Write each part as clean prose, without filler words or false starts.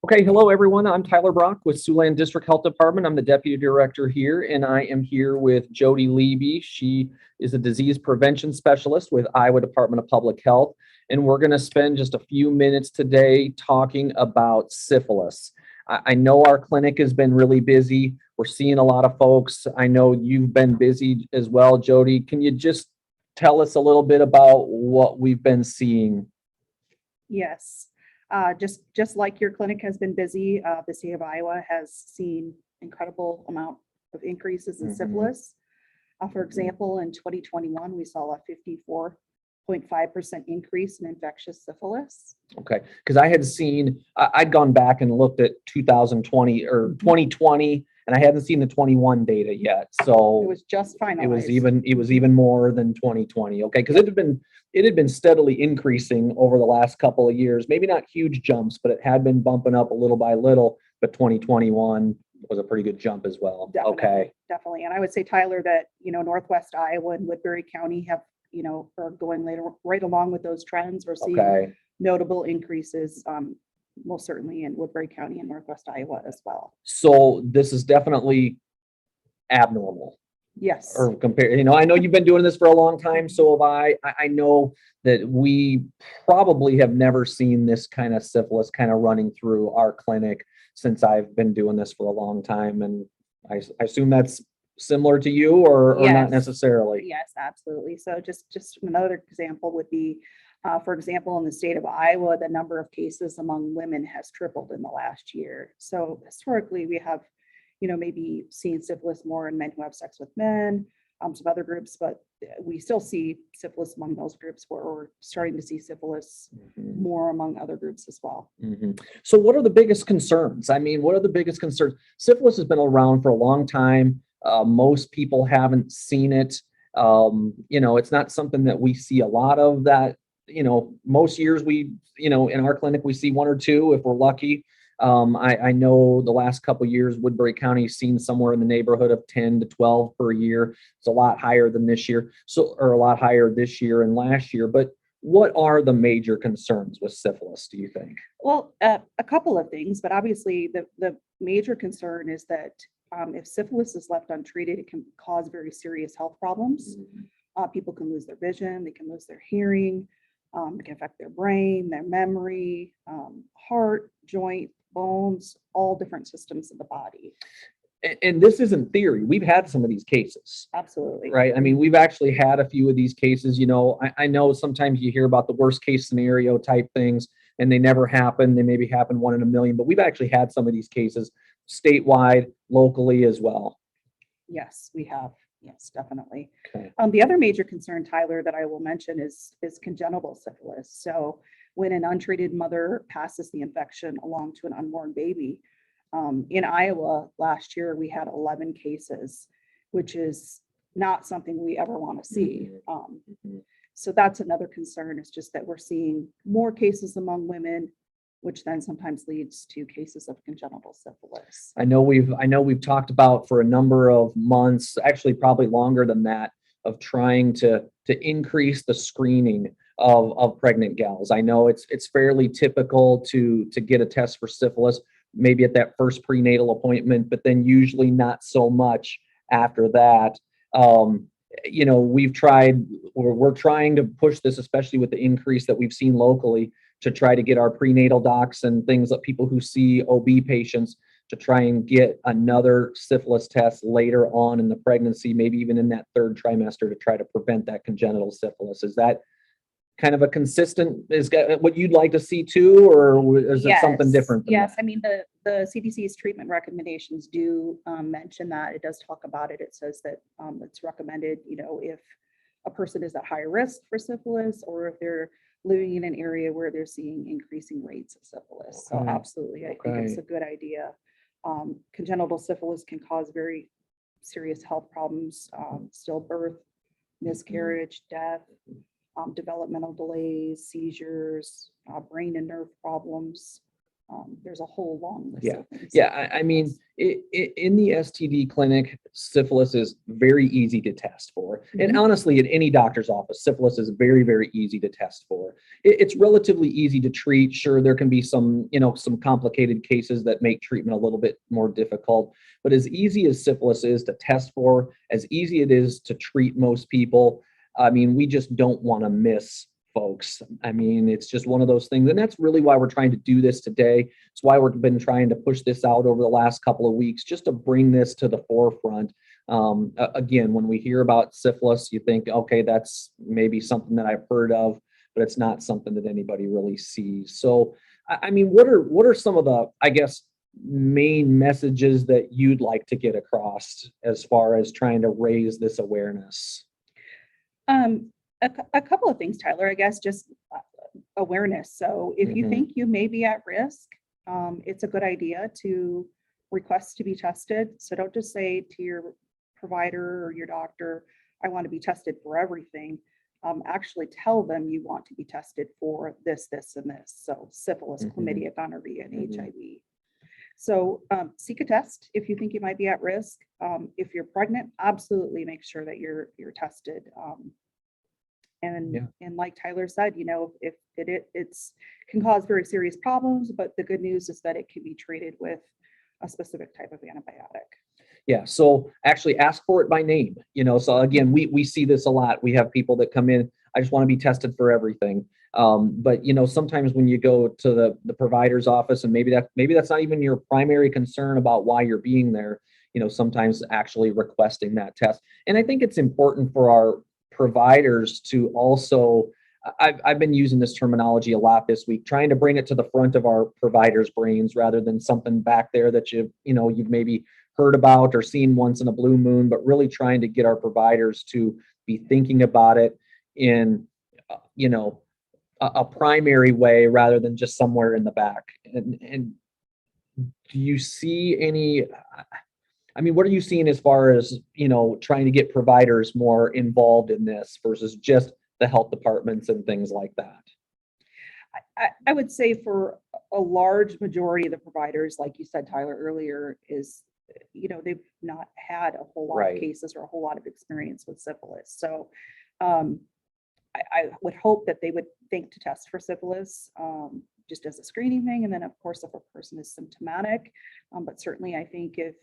Okay, hello everyone. I'm Tyler Brock with Siouxland District Health Department. I'm the Deputy Director here, and I am here with Jodie Liebe. She is a disease prevention specialist with Iowa Department of Public Health, and we're going to spend just a few minutes today talking about syphilis. I know our clinic has been really busy. We're seeing a lot of folks. I know you've been busy as well, Jodie. Can you just tell us a little bit about what we've been seeing? Yes, just like your clinic has been busy, the state of Iowa has seen incredible amount of increases in syphilis. For example, in 2021, we saw a 54.5% increase in infectious syphilis. Okay, because I had seen, I'd gone back and looked at 2020 or 2020, and I hadn't seen the 21 data yet. So It was just finalized. it was even more than 2020. Okay, because it had been steadily increasing over the last couple of years. Maybe not huge jumps, but it had been bumping up a little by little. But 2021 was a pretty good jump as well. Definitely, Okay. definitely. And I would say, Tyler, that, Northwest Iowa and Woodbury County have, are going right along with those trends. We're seeing Okay. notable increases, most certainly in Woodbury County and Northwest Iowa as well. So this is definitely abnormal. Yes. Or compare, I know you've been doing this for a long time, so have I. I know that we probably have never seen this kind of syphilis kind of running through our clinic since I've been doing this for a long time. And I assume that's similar to you or not Yes. necessarily. Yes, absolutely. So just another example would be, for example, in the state of Iowa, the number of cases among women has tripled in the last year. So historically, we have, maybe seen syphilis more in men who have sex with men, some other groups, but we still see syphilis among those groups where we're starting to see syphilis more among other groups as well. So what are the biggest concerns? I mean, what are the biggest concerns? Syphilis has been around for a long time. Most people haven't seen it. It's not something that we see a lot of that, most years we, in our clinic, we see one or two if we're lucky. I know the last couple of years, Woodbury County's seen somewhere in the neighborhood of 10 to 12 per year. It's a lot higher than this year, or a lot higher this year and last year. But what are the major concerns with syphilis, do you think? Well, a couple of things, but obviously the major concern is that if syphilis is left untreated, it can cause very serious health problems. People can lose their vision, they can lose their hearing, it can affect their brain, their memory, heart, joint, bones, all different systems of the body. And this isn't theory. We've had some of these cases. Absolutely. Right. I mean, we've actually had a few of these cases. I know sometimes you hear about the worst case scenario type things and they never happen. They maybe happen 1 in a million, but we've actually had some of these cases statewide, locally as well. Yes, we have. Yes, definitely. Okay. The other major concern, Tyler, that I will mention is congenital syphilis. So when an untreated mother passes the infection along to an unborn baby, in Iowa last year, we had 11 cases, which is not something we ever want to see. So that's another concern, is just that we're seeing more cases among women, which then sometimes leads to cases of congenital syphilis. I know we've talked about for a number of months, actually probably longer than that, of trying to increase the screening of pregnant gals. I know it's fairly typical to get a test for syphilis, maybe at that first prenatal appointment, but then usually not so much after that. We're trying to push this, especially with the increase that we've seen locally, to try to get our prenatal docs and things like people who see OB patients to try and get another syphilis test later on in the pregnancy, maybe even in that third trimester, to try to prevent that congenital syphilis. Is that kind of a consistent, is that what you'd like to see too, or is it something different? Yes, I mean, the CDC's treatment recommendations do mention that. It does talk about it. It says that it's recommended, if a person is at high risk for syphilis, or if they're living in an area where they're seeing increasing rates of syphilis. So absolutely, I think it's a good idea. Congenital syphilis can cause very serious health problems, stillbirth, miscarriage, death, developmental delays, seizures, brain and nerve problems. There's a whole long list Yeah. of things. Yeah. I mean, in the STD clinic, syphilis is very easy to test for. And Mhm. honestly, in any doctor's office, syphilis is very, very easy to test for. It's relatively easy to treat. Sure, there can be some, some complicated cases that make treatment a little bit more difficult. But as easy as syphilis is to test for, as easy it is to treat most people, I mean, we just don't want to miss folks. I mean, it's just one of those things. And that's really why we're trying to do this today. It's why we've been trying to push this out over the last couple of weeks, just to bring this to the forefront. Again, when we hear about syphilis, you think, okay, that's maybe something that I've heard of, but it's not something that anybody really sees. So, I mean, what are some of the, I guess, main messages that you'd like to get across as far as trying to raise this awareness? A couple of things, Tyler, I guess, just awareness. So if you Mhm. think you may be at risk, it's a good idea to request to be tested. So don't just say to your provider or your doctor, I want to be tested for everything. Actually tell them you want to be tested for this, this, and this. So syphilis, Mhm. chlamydia, gonorrhea, and Mhm. HIV. So seek a test if you think you might be at risk. If you're pregnant, absolutely make sure that you're tested. Yeah. And like Tyler said, if it's can cause very serious problems, but the good news is that it can be treated with a specific type of antibiotic. Yeah. So actually ask for it by name, so again, we see this a lot. We have people that come in, I just want to be tested for everything. But sometimes when you go to the provider's office, and maybe that's not even your primary concern about why you're being there, sometimes actually requesting that test. And I think it's important for our providers to also, I've been using this terminology a lot this week, trying to bring it to the front of our providers' brains rather than something back there that you've maybe heard about or seen once in a blue moon, but really trying to get our providers to be thinking about it in, a primary way rather than just somewhere in the back. And do you see any, I mean, what are you seeing as far as, trying to get providers more involved in this versus just the health departments and things like that? I would say for a large majority of the providers, like you said, Tyler, earlier, is they've not had a whole lot Right. of cases or a whole lot of experience with syphilis. So um, I would hope that they would think to test for syphilis just as a screening thing. And then, of course, if a person is symptomatic, but certainly I think if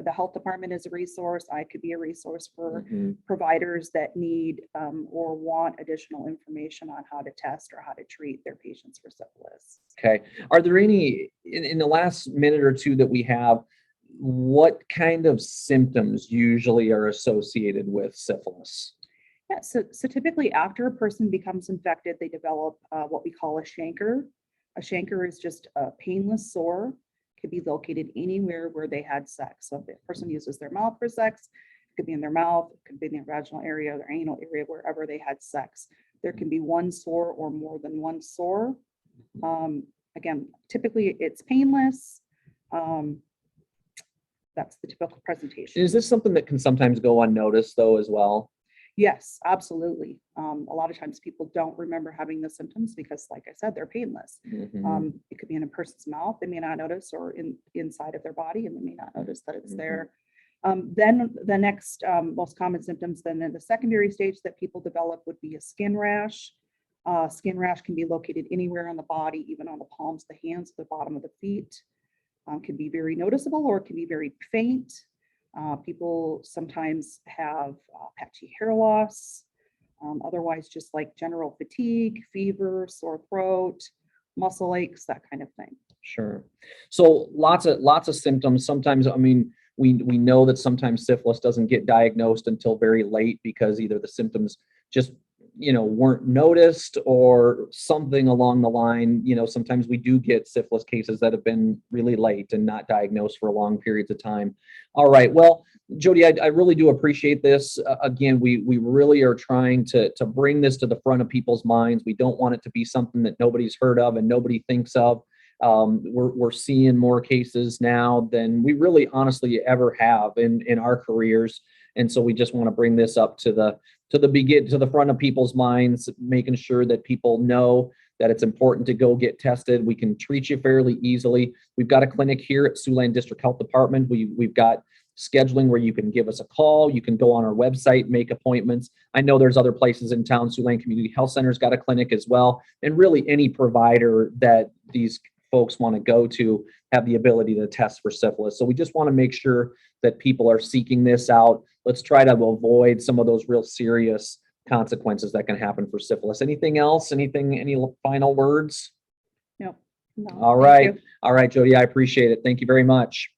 the health department is a resource, I could be a resource for Mhm. providers that need or want additional information on how to test or how to treat their patients for syphilis. Okay. Are there any, in the last minute or two that we have, what kind of symptoms usually are associated with syphilis? Yeah, so typically after a person becomes infected, they develop what we call a chancre. A chancre is just a painless sore, could be located anywhere where they had sex. So if a person uses their mouth for sex, it could be in their mouth, it could be in their vaginal area, their anal area, wherever they had sex. There can be one sore or more than one sore. Again, typically it's painless. Um, that's the typical presentation. Is this something that can sometimes go unnoticed though as well? Yes, absolutely. A lot of times people don't remember having the symptoms because, like I said, they're painless. Mhm. It could be in a person's mouth, they may not notice, or inside of their body, and they may not notice that it's Mhm. there. Then the next most common symptoms, then in the secondary stage that people develop, would be a skin rash. Skin rash can be located anywhere on the body, even on the palms of the hands, the bottom of the feet. Can be very noticeable or it can be very faint. People sometimes have patchy hair loss, otherwise just like general fatigue, fever, sore throat, muscle aches, that kind of thing. Sure. So lots of symptoms. Sometimes, I mean, we know that sometimes syphilis doesn't get diagnosed until very late because either the symptoms just weren't noticed or something along the line. Sometimes we do get syphilis cases that have been really late and not diagnosed for long periods of time. All right. Well, Jodie, I really do appreciate this. Again, we really are trying to bring this to the front of people's minds. We don't want it to be something that nobody's heard of and nobody thinks of. We're seeing more cases now than we really honestly ever have in our careers. And so we just want to bring this up to the front of people's minds, making sure that people know that it's important to go get tested. We can treat you fairly easily. We've got a clinic here at Siouxland District Health Department. We've got scheduling where you can give us a call. You can go on our website, make appointments. I know there's other places in town. Siouxland Community Health Center's got a clinic as well. And really any provider that these folks want to go to have the ability to test for syphilis. So we just want to make sure that people are seeking this out. Let's try to avoid some of those real serious consequences that can happen for syphilis. Anything else? Any final words? No. All right. All right, Jodie, I appreciate it. Thank you very much.